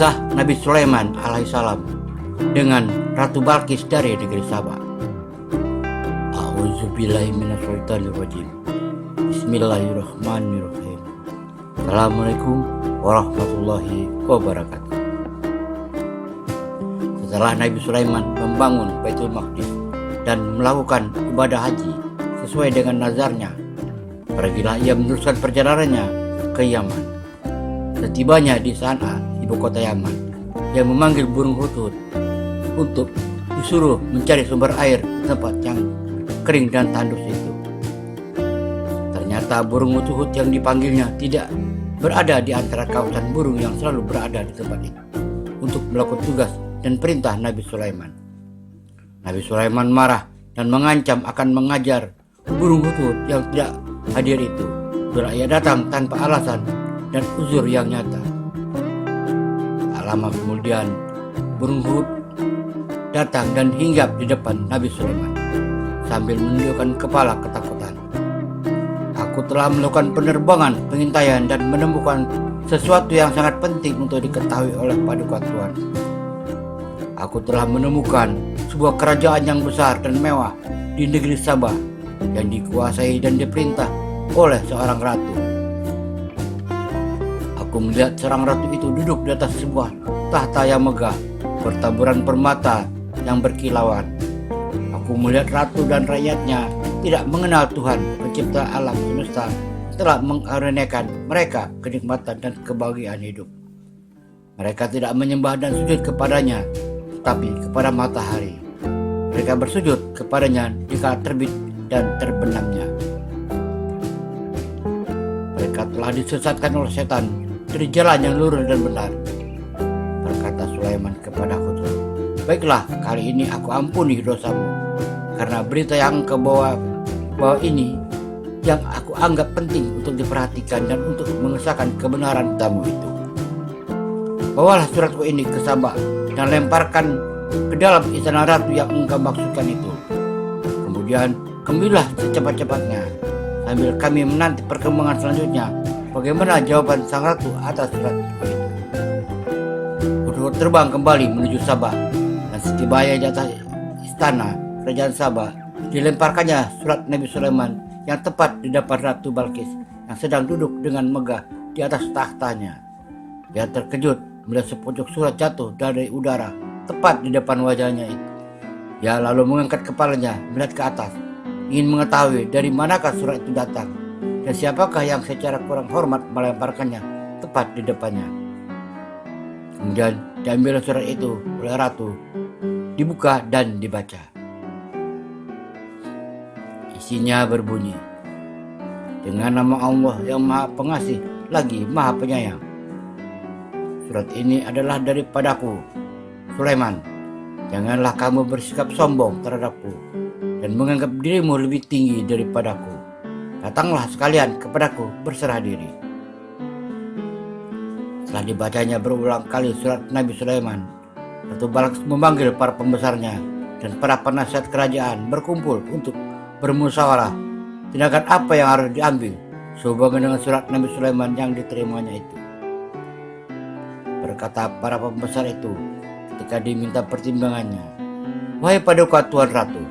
Kisah Nabi Sulaiman alaihissalam dengan Ratu Balqis dari negeri Sabah. A'udzubillahi minasyaitonirrajim. Bismillahirrahmanirrahim. Assalamualaikum warahmatullahi wabarakatuh. Setelah Nabi Sulaiman membangun Baitul Maqdis dan melakukan ibadah haji sesuai dengan nazarnya, pergilah ia meneruskan perjalanannya ke Yaman. Setibanya di San'a, ibu kota Yaman, ia memanggil burung hudhud untuk disuruh mencari sumber air di tempat yang kering dan tandus itu. Ternyata burung hudhud yang dipanggilnya tidak berada di antara kawasan burung yang selalu berada di tempat itu untuk melakukan tugas dan perintah Nabi Sulaiman. Nabi Sulaiman marah dan mengancam akan mengajar burung hudhud yang tidak hadir itu bila ia datang tanpa alasan dan uzur yang nyata. Tak lama kemudian burung hudhud datang dan hinggap di depan Nabi Sulaiman sambil menundukkan kepala ketakutan. Aku telah melakukan penerbangan pengintaian dan menemukan sesuatu yang sangat penting untuk diketahui oleh Paduka Tuhan. Aku telah menemukan sebuah kerajaan yang besar dan mewah di negeri Sabah yang dikuasai dan diperintah oleh seorang ratu. Aku melihat seorang ratu itu duduk di atas sebuah tahta yang megah bertaburan permata yang berkilauan. Aku melihat ratu dan rakyatnya tidak mengenal Tuhan pencipta alam semesta, telah mengaruniakan mereka kenikmatan dan kebahagiaan hidup. Mereka tidak menyembah dan sujud kepadanya, tetapi kepada matahari. Mereka bersujud kepadanya jika terbit dan terbenamnya. Mereka telah disesatkan oleh setan dari jalan yang lurus dan benar. Berkata Sulaiman kepada hudhud, baiklah, kali ini aku ampuni dosamu, karena berita yang engkau bawa ini yang aku anggap penting untuk diperhatikan dan untuk mengesahkan kebenaran tamu itu. Bawalah suratku ini ke Sabah dan lemparkan ke dalam istana ratu yang engkau maksudkan itu. Kemudian kembalilah secepat-cepatnya sambil kami menanti perkembangan selanjutnya bagaimana jawaban sang ratu atas surat itu. Hudhud terbang kembali menuju Sabah dan setibanya di atas istana kerajaan Sabah, dilemparkannya surat Nabi Sulaiman yang tepat di depan Ratu Balqis yang sedang duduk dengan megah di atas tahtanya. Dia terkejut melihat sepojok surat jatuh dari udara tepat di depan wajahnya itu. Dia lalu mengangkat kepalanya melihat ke atas, ingin mengetahui dari manakah surat itu datang dan siapakah yang secara kurang hormat melemparkannya tepat di depannya. Kemudian diambil surat itu oleh ratu, dibuka dan dibaca. Isinya berbunyi, dengan nama Allah yang Maha Pengasih lagi Maha Penyayang. Surat ini adalah daripadaku, Sulaiman. Janganlah kamu bersikap sombong terhadapku dan menganggap dirimu lebih tinggi daripadaku. Datanglah sekalian kepadaku berserah diri. Setelah dibacanya berulang kali surat Nabi Sulaiman, Ratu Balqis memanggil para pembesarnya dan para penasihat kerajaan berkumpul untuk bermusyawarah tindakan apa yang harus diambil sehubungan dengan surat Nabi Sulaiman yang diterimanya itu. Berkata para pembesar itu ketika diminta pertimbangannya, wahai Paduka Tuan Ratu,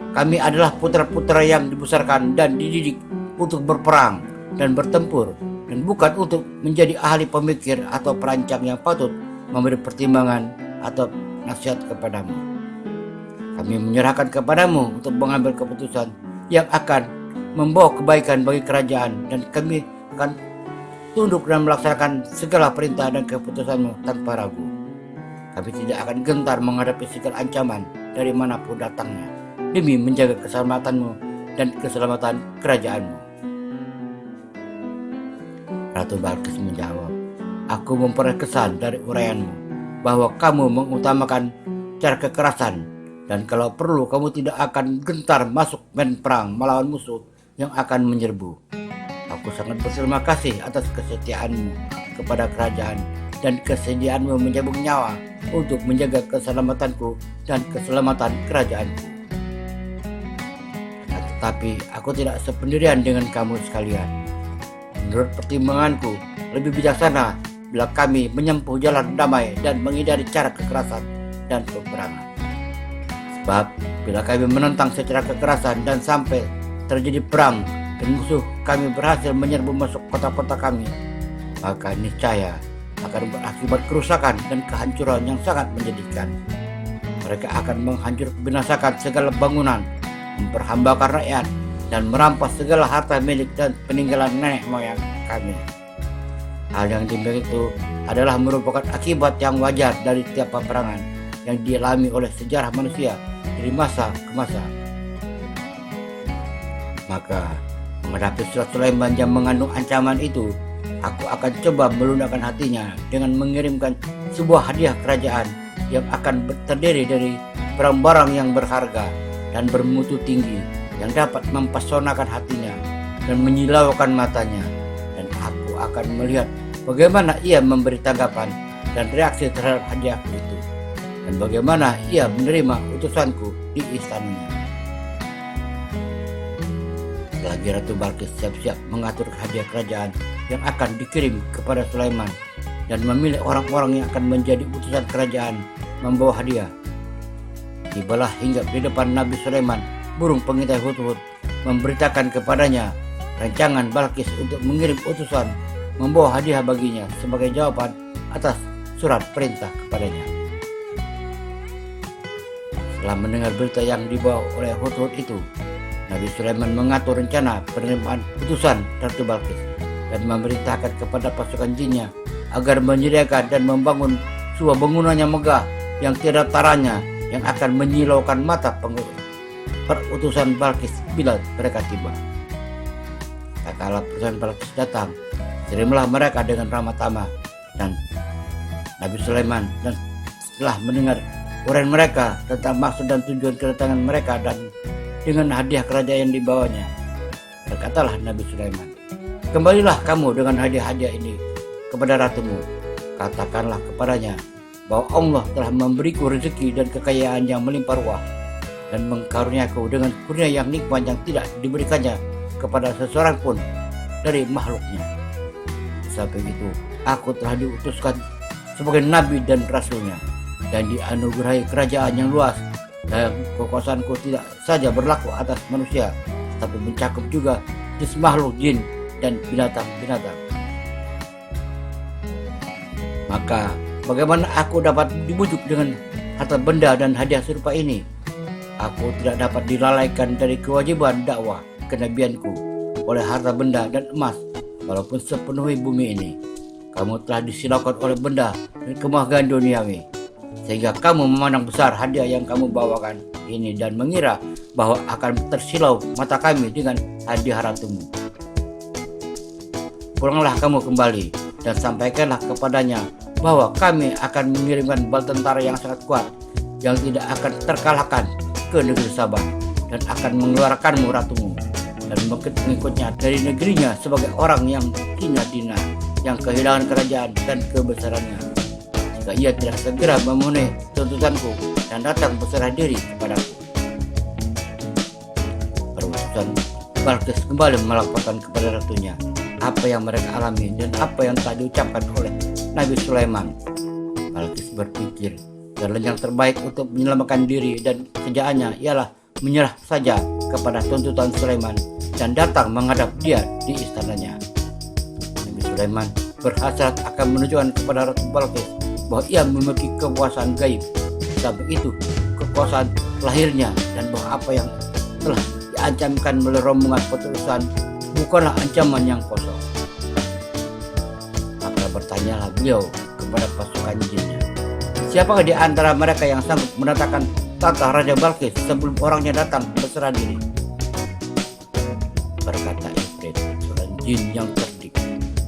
kami adalah putra-putra yang dibesarkan dan dididik untuk berperang dan bertempur, dan bukan untuk menjadi ahli pemikir atau perancang yang patut memberi pertimbangan atau nasihat kepadamu. Kami menyerahkan kepadamu untuk mengambil keputusan yang akan membawa kebaikan bagi kerajaan, dan kami akan tunduk dan melaksanakan segala perintah dan keputusanmu tanpa ragu. Kami tidak akan gentar menghadapi segala ancaman dari manapun datangnya demi menjaga keselamatanmu dan keselamatan kerajaanmu. Ratu Balqis menjawab, aku memperoleh kesan dari uraianmu bahwa kamu mengutamakan cara kekerasan, dan kalau perlu kamu tidak akan gentar masuk main perang melawan musuh yang akan menyerbu. Aku sangat berterima kasih atas kesetiaanmu kepada kerajaan dan kesediaanmu mencabut nyawa untuk menjaga keselamatanku dan keselamatan kerajaanku. Tetapi aku tidak sependirian dengan kamu sekalian. Menurut pertimbanganku, lebih bijaksana bila kami menyempuh jalan damai dan menghindari cara kekerasan dan peperangan. Sebab bila kami menentang secara kekerasan dan sampai terjadi perang dan musuh kami berhasil menyerbu masuk kota-kota kami, maka niscaya akan berakibat kerusakan dan kehancuran yang sangat menyedihkan. Mereka akan binasakan segala bangunan, memperhambakan rakyat, dan merampas segala harta milik dan peninggalan nenek moyang kami. Hal yang demikian itu adalah merupakan akibat yang wajar dari setiap peperangan yang dialami oleh sejarah manusia dari masa ke masa. Maka menghadapi surat Sulaiman yang mengandung ancaman itu, aku akan coba melunakkan hatinya dengan mengirimkan sebuah hadiah kerajaan yang akan terdiri dari barang-barang yang berharga dan bermutu tinggi yang dapat mempesonakan hatinya dan menyilaukan matanya, dan aku akan melihat bagaimana ia memberi tanggapan dan reaksi terhadap hadiahku itu, dan bagaimana ia menerima utusanku di istananya. Selagi Ratu Balkis siap-siap mengatur hadiah kerajaan yang akan dikirim kepada Sulaiman dan memilih orang-orang yang akan menjadi utusan kerajaan membawa hadiah, tibalah hingga di depan Nabi Sulaiman burung pengintai Hudhud memberitakan kepadanya rancangan Balkis untuk mengirim utusan membawa hadiah baginya sebagai jawaban atas surat perintah kepadanya. Setelah mendengar berita yang dibawa oleh Hudhud itu, Nabi Sulaiman mengatur rencana penerimaan utusan Ratu Balkis dan memerintahkan kepada pasukan jinnya agar menyediakan dan membangun sebuah bangunan yang megah yang tiada taranya yang akan menyilaukan mata perutusan Balkis bila mereka tiba. Tak kala utusan Balkis datang, terimalah mereka dengan ramah tamah, dan Nabi Sulaiman dan setelah mendengar uraian mereka tentang maksud dan tujuan kedatangan mereka dan dengan hadiah kerajaan yang dibawanya, berkatalah Nabi Sulaiman, "Kembalilah kamu dengan hadiah-hadiah ini kepada ratumu. Katakanlah kepadanya bahwa Allah telah memberiku rezeki dan kekayaan yang melimpah ruah dan mengkaruniaku dengan kurnia yang nikmat yang tidak diberikannya kepada seseorang pun dari makhluknya. Sampai itu aku telah diutuskan sebagai nabi dan rasulnya, dan dianugerahi kerajaan yang luas, dan kekuasaanku tidak saja berlaku atas manusia, tapi mencakup juga jenis makhluk jin dan binatang-binatang. Maka bagaimana aku dapat dibujuk dengan harta benda dan hadiah serupa ini? Aku tidak dapat dilalaikan dari kewajiban dakwah kenabianku oleh harta benda dan emas, walaupun sepenuhnya bumi ini. Kamu telah disilaukan oleh benda dan kemegahan duniawi, sehingga kamu memandang besar hadiah yang kamu bawakan ini dan mengira bahwa akan tersilau mata kami dengan hadiah ratumu. Pulanglah kamu kembali dan sampaikanlah kepadanya bahwa kami akan mengirimkan bala tentara yang sangat kuat yang tidak akan terkalahkan ke negeri Sabah, dan akan mengeluarkanmu ratumu dan mengikutnya dari negerinya sebagai orang yang hina dina, yang kehilangan kerajaan dan kebesarannya, jika ia tidak segera memenuhi tuntutanku dan datang berserah diri kepadaku." Perutusan Balkis kembali melaporkan kepada ratunya apa yang mereka alami dan apa yang telah diucapkan oleh Nabi Sulaiman. Balkis berpikir jalan yang terbaik untuk menyelamatkan diri dan kejayaannya ialah menyerah saja kepada tuntutan Sulaiman dan datang menghadap dia di istananya. Nabi Sulaiman berhasrat akan menunjukkan kepada Ratu Balkis bahwa ia memiliki kekuasaan gaib, sampai itu kekuasaan lahirnya, dan bahwa apa yang telah diancamkan melalui rombongan peterusan bukanlah ancaman yang kosong. Maka bertanyalah beliau kepada pasukan jinnya, "Siapakah di antara mereka yang sanggup mendatangkan tahta Raja Balkis sebelum orangnya datang berserah diri?" Berkata Ifrit, seorang jin yang cerdik,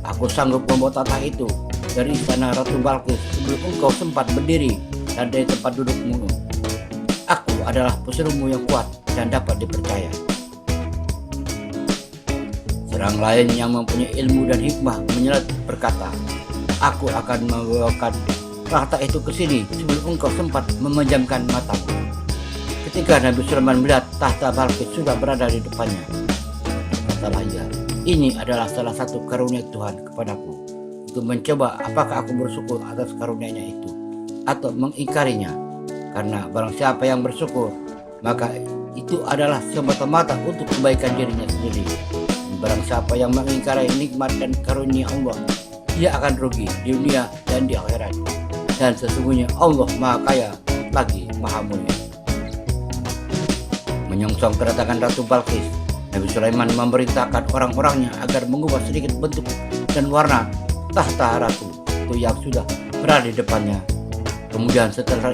"Aku sanggup membawa tahta itu dari istana Ratu Balkis sebelum engkau sempat berdiri dan dari tempat dudukmu. Aku adalah pesuruhmu yang kuat dan dapat dipercaya." Seorang lain yang mempunyai ilmu dan hikmah menyelat berkata, "Aku akan membawakan tahta itu ke sini sebelum engkau sempat memejamkan matamu." Ketika Nabi Sulaiman melihat tahta Balkis sudah berada di depannya, katalah ia, "Ini adalah salah satu karunia Tuhan kepadaku, untuk mencoba apakah aku bersyukur atas karunia-Nya itu atau mengingkarinya. Karena barang siapa yang bersyukur, maka itu adalah semata-mata untuk kebaikan dirinya sendiri. Dan barang siapa yang mengingkari nikmat dan karunia Allah, dia akan rugi di dunia dan di akhirat. Dan sesungguhnya Allah Maha Kaya lagi Maha Mulia. Menyongsong kedatangan Ratu Balqis, Nabi Sulaiman memerintahkan orang-orangnya agar mengubah sedikit bentuk dan warna tahta ratu itu yang sudah berada di depannya. Kemudian setelah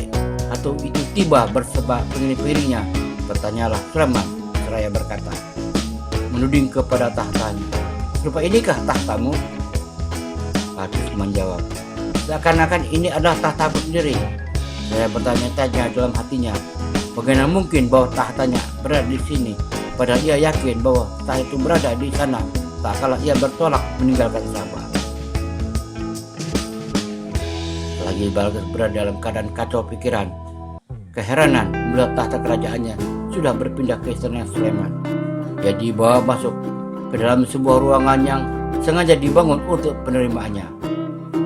ratu itu tiba bersama pengiring-pengiringnya, bertanyalah Sulaiman seraya berkata, menuding kepada tahtanya, "Rupa inikah tahtamu?" Balqis menjawab, "Seakan-akan ini adalah tahtaku sendiri." Saya bertanya-tanya dalam hatinya, bagaimana mungkin bahwa tahtanya berada di sini, padahal ia yakin bahwa tahta itu berada di sana tak kala ia bertolak meninggalkan Sabah. Selagi Balqis berada dalam keadaan kacau pikiran, keheranan melihat tahta kerajaannya sudah berpindah ke istana Sulaiman. Dia dibawa masuk ke dalam sebuah ruangan yang sengaja dibangun untuk penerimaannya.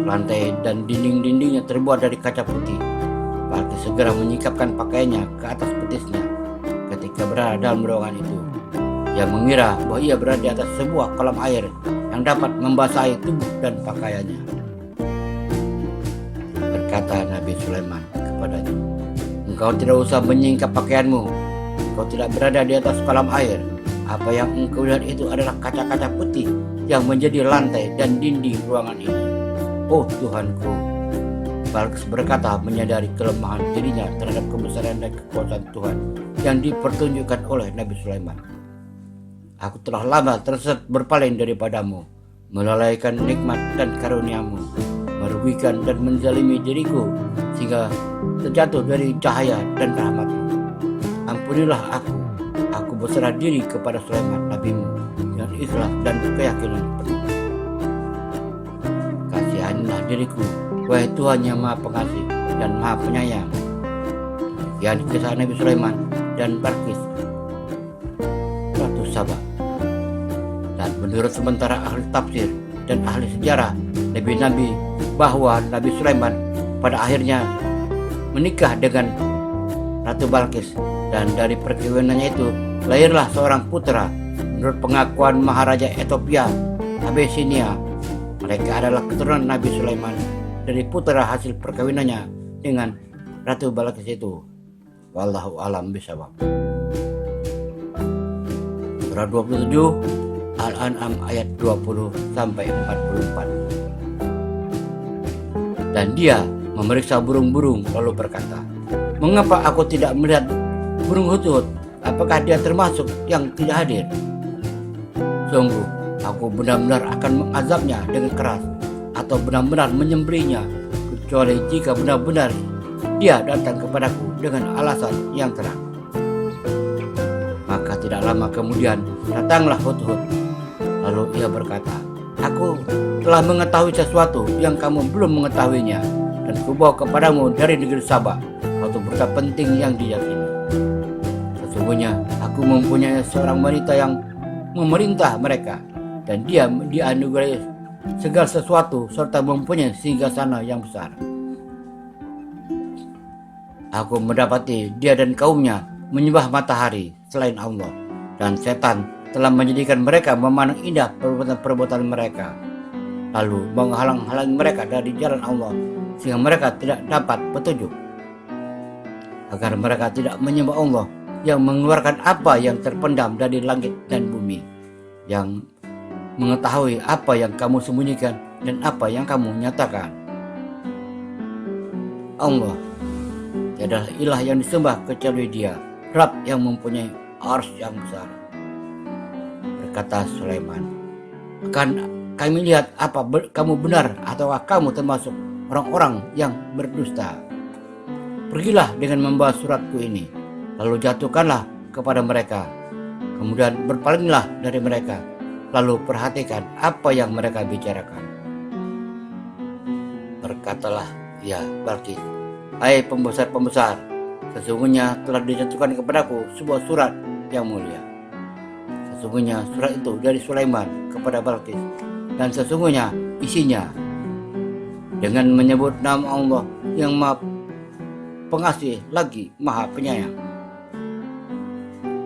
Lantai dan dinding-dindingnya terbuat dari kaca putih. Balqis segera menyingkapkan pakaiannya ke atas betisnya ketika berada dalam ruangan itu. Ia mengira bahwa ia berada di atas sebuah kolam air yang dapat membasahi tubuh dan pakaiannya. Berkata Nabi Sulaiman kepadanya, "Engkau tidak usah menyingkap pakaianmu. Engkau tidak berada di atas kolam air. Apa yang engkau lihat itu adalah kaca-kaca putih yang menjadi lantai dan dinding ruangan ini. Oh Tuhanku." Balqis berkata menyadari kelemahan dirinya terhadap kebesaran dan kekuasaan Tuhan yang dipertunjukkan oleh Nabi Sulaiman. "Aku telah lama tersesat berpaling daripadamu, melalaikan nikmat dan karuniamu, merugikan dan menzalimi diriku sehingga terjatuh dari cahaya dan rahmatmu. Ampunilah aku berserah diri kepada Sulaiman nabimu dengan ikhlas dan keyakinan penuh. Kasihanilah diriku, wahai Tuhan yang Maha Pengasih dan Maha Penyayang." Demikian kisah Nabi Sulaiman dan Balqis, Ratu Sabah. Dan menurut sementara ahli tafsir dan ahli sejarah nabi-nabi bahwa Nabi Sulaiman pada akhirnya menikah dengan Ratu Balqis, dan dari perkawinannya itu lahirlah seorang putra. Menurut pengakuan Maharaja Ethiopia Abyssinia, mereka adalah keturunan Nabi Sulaiman dari putra hasil perkawinannya dengan Ratu Balqis itu. Wallahu a'lam bishawab. Surah 27 Al-An'am ayat 20 sampai 44. Dan dia memeriksa burung-burung lalu berkata, "Mengapa aku tidak melihat burung hudhud? Apakah dia termasuk yang tidak hadir? Sungguh aku benar-benar akan mengazabnya dengan keras atau benar-benar menyembelihnya, kecuali jika benar-benar dia datang kepadaku dengan alasan yang terang." Maka tidak lama kemudian datanglah hudhud. Lalu ia berkata, "Aku telah mengetahui sesuatu yang kamu belum mengetahuinya, dan kubawa kepadamu dari negeri Sabah suatu berita penting yang diyakini. Sesungguhnya aku mempunyai seorang wanita yang memerintah mereka, dan dia dianugerahi segala sesuatu serta mempunyai singgasana yang besar. Aku mendapati dia dan kaumnya menyembah matahari selain Allah, dan setan telah menjadikan mereka memandang indah perbuatan-perbuatan mereka, lalu menghalang-halangi mereka dari jalan Allah sehingga mereka tidak dapat petunjuk, agar mereka tidak menyembah Allah yang mengeluarkan apa yang terpendam dari langit dan bumi, yang mengetahui apa yang kamu sembunyikan dan apa yang kamu nyatakan. Allah tiada ilah yang disembah kecuali Dia, Rabb yang mempunyai arsy yang besar." Berkata Sulaiman, "Akan kami lihat apa kamu benar ataukah kamu termasuk orang-orang yang berdusta. Pergilah dengan membawa suratku ini, lalu jatuhkanlah kepada mereka. Kemudian berpalinglah dari mereka, lalu perhatikan apa yang mereka bicarakan." Berkatalah ya Balqis, "Hai pembesar-pembesar, sesungguhnya telah dijatuhkan kepadaku sebuah surat yang mulia. Sesungguhnya surat itu dari Sulaiman kepada Balqis, dan sesungguhnya isinya dengan menyebut nama Allah yang Maha Pengasih lagi Maha Penyayang,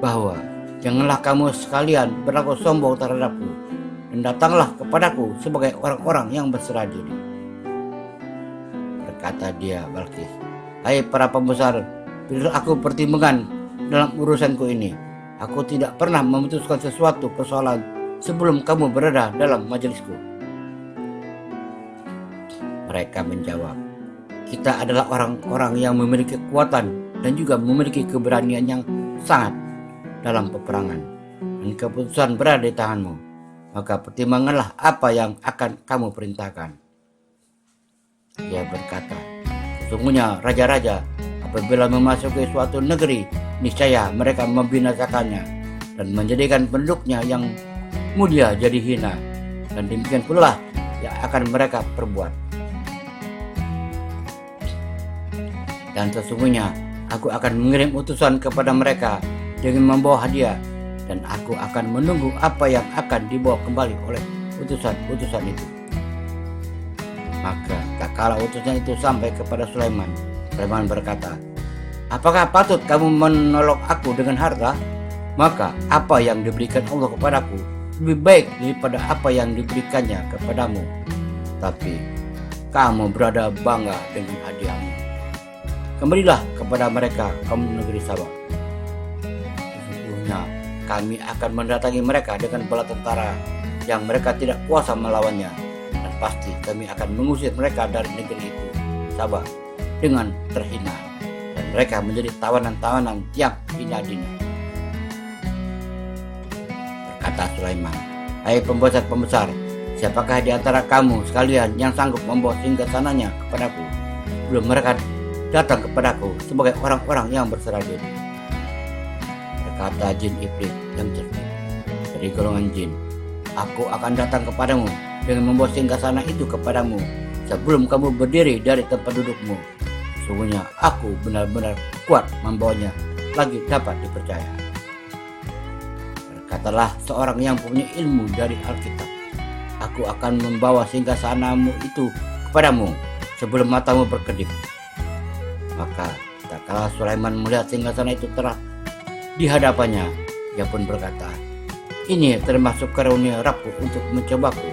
bahwa janganlah kamu sekalian berlaku sombong terhadapku, dan datanglah kepadaku sebagai orang-orang yang berserah diri. Berkata dia Balkis, hai para pembesar, berilah aku pertimbangan dalam urusanku ini. Aku tidak pernah memutuskan sesuatu persoalan sebelum kamu berada dalam majelisku. Mereka menjawab, kita adalah orang-orang yang memiliki kekuatan dan juga memiliki keberanian yang sangat dalam peperangan, dan keputusan berada di tanganmu. Maka pertimbanganlah apa yang akan kamu perintahkan. Dia berkata, sesungguhnya raja-raja apabila memasuki suatu negeri, niscaya mereka membinasakannya dan menjadikan penduduknya yang mulia jadi hina, dan demikian pula yang akan mereka perbuat. Dan sesungguhnya aku akan mengirim utusan kepada mereka dengan membawa hadiah, dan aku akan menunggu apa yang akan dibawa kembali oleh utusan-utusan itu. Maka tak kala utusan itu sampai kepada Sulaiman, Sulaiman berkata, apakah patut kamu menolong aku dengan harta? Maka apa yang diberikan Allah kepadaku lebih baik daripada apa yang diberikannya kepadamu. Tapi kamu berada bangga dengan hadiahmu. Kembalilah kepada mereka, kaum negeri Sabah. Sesungguhnya kami akan mendatangi mereka dengan bala tentara yang mereka tidak kuasa melawannya, dan pasti kami akan mengusir mereka dari negeri itu, Sabah, dengan terhina, dan mereka menjadi tawanan-tawanan yang hina-hina. Berkata Sulaiman, hai pembesar-pembesar, siapakah di antara kamu sekalian yang sanggup membawa singgasananya kepadaku sebelum mereka datang kepadaku sebagai orang-orang yang berserah diri? Berkata jin iblis yang cerdik dari golongan jin, aku akan datang kepadamu dengan membawa singgasana itu kepadamu sebelum kamu berdiri dari tempat dudukmu. Sesungguhnya aku benar-benar kuat membawanya lagi dapat dipercaya. Berkatalah seorang yang punya ilmu dari Alkitab, aku akan membawa singgasanamu itu kepadamu sebelum matamu berkedip. Maka tak kala Sulaiman melihat singgasana itu telah di hadapannya, ia pun berkata, ini termasuk karunia Rabbku untuk mencobaku.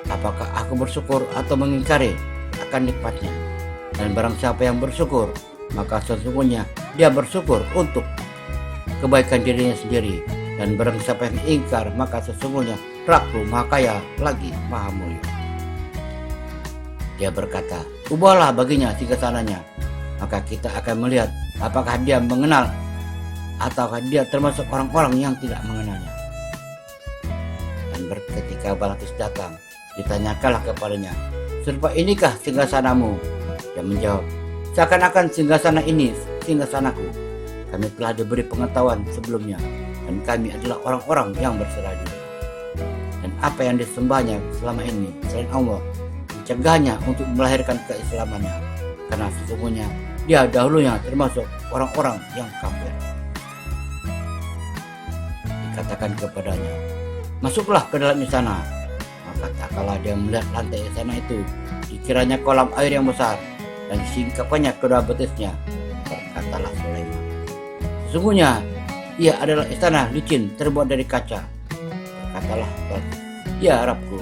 Apakah aku bersyukur atau mengingkari akan nikmatnya? Dan barang siapa yang bersyukur, maka sesungguhnya dia bersyukur untuk kebaikan dirinya sendiri. Dan barang siapa yang ingkar, maka sesungguhnya Rabbku Maha Kaya lagi Maha Mulia. Dia berkata, ubahlah baginya singgasananya, maka kita akan melihat apakah dia mengenal ataukah dia termasuk orang-orang yang tidak mengenalnya. Dan ketika Balkis datang, ditanyakanlah kepadanya, serupa inikah singgasanamu? Dia menjawab, seakan-akan singgasana ini singgasanaku. Kami telah diberi pengetahuan sebelumnya, dan kami adalah orang-orang yang berserah diri. Dan apa yang disembahnya selama ini selain Allah, cegahnya untuk melahirkan keislamannya, karena sesungguhnya dia dahulunya termasuk orang-orang yang kafir. Dikatakan kepadanya, masuklah ke dalam istana. Maka tak kala dia melihat lantai istana itu, dikiranya kolam air yang besar, dan disingkapkannya kedua betisnya. Berkatalah Sulaiman, sesungguhnya ia adalah istana licin terbuat dari kaca. Berkatalah Balkis, ya Rabbku,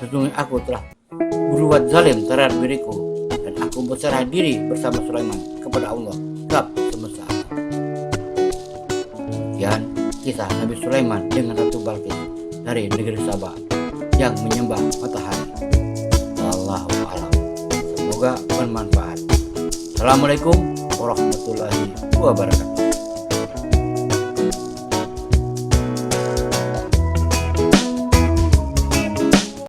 sesungguhnya aku telah berbuat zalim terhadap diriku, dan aku berserah diri bersama Sulaiman kepada Allah Rabb semesta alam. Sekian kisah Nabi Sulaiman dengan Ratu Balkis dari negeri Sabah yang menyembah matahari. Wallahu a'lam. Semoga bermanfaat. Assalamualaikum warahmatullahi wabarakatuh.